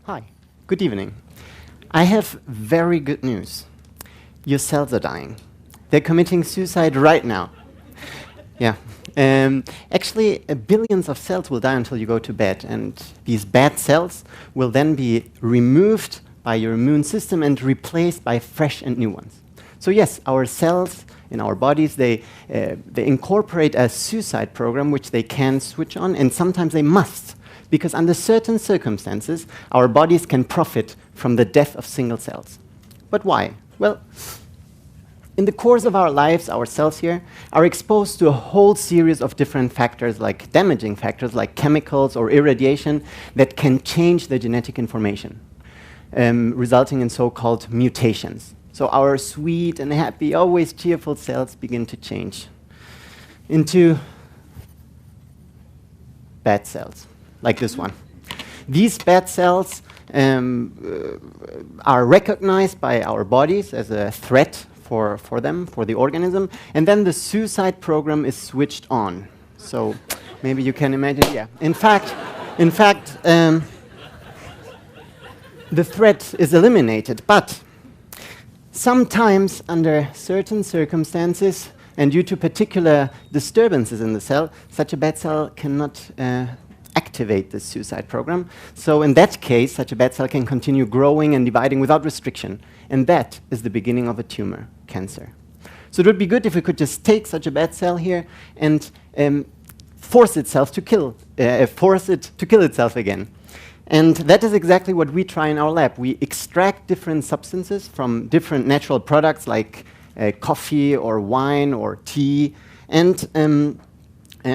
Hi, good evening. I have very good news. Your cells are dying. They're committing suicide right now. Yeah. Actually, billions of cells will die until you go to bed, and these bad cells will then be removed by your immune system and replaced by fresh and new ones. So yes, our cells in our bodies, they incorporate a suicide program which they can switch on, and sometimes they must, because under certain circumstances, our bodies can profit from the death of single cells. But why? Well, in the course of our lives, our cells here are exposed to a whole series of different factors, like damaging factors, like chemicals or irradiation, that can change the genetic information, resulting in so-called mutations. So our sweet and happy, always cheerful cells begin to change into bad cells, like this one. These bad cells are recognized by our bodies as a threat for them, for the organism, and then the suicide program is switched on. So maybe you can imagine, yeah. In fact, the threat is eliminated, but sometimes under certain circumstances and due to particular disturbances in the cell, such a bad cell cannot activate the suicide program. So in that case, such a bad cell can continue growing and dividing without restriction. And that is the beginning of a tumor, cancer. So it would be good if we could just take such a bad cell here and force it to kill itself again. And that is exactly what we try in our lab. We extract different substances from different natural products like coffee or wine or tea, and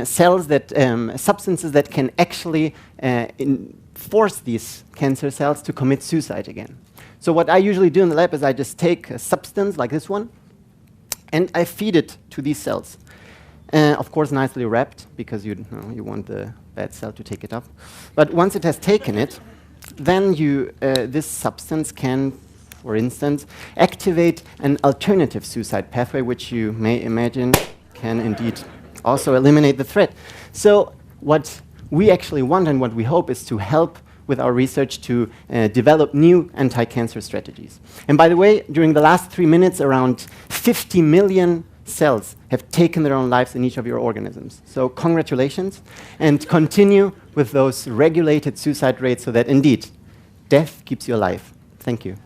substances that can actually force these cancer cells to commit suicide again. So what I usually do in the lab is I just take a substance like this one, and I feed it to these cells. Of course, nicely wrapped, because you want the bad cell to take it up. But once it has taken it, then this substance can, for instance, activate an alternative suicide pathway, which you may imagine can indeed also eliminate the threat. So what we actually want and what we hope is to help with our research to develop new anti-cancer strategies. And by the way, during the last 3 minutes, around 50 million cells have taken their own lives in each of your organisms. So congratulations, and continue with those regulated suicide rates so that indeed death keeps you alive. Thank you.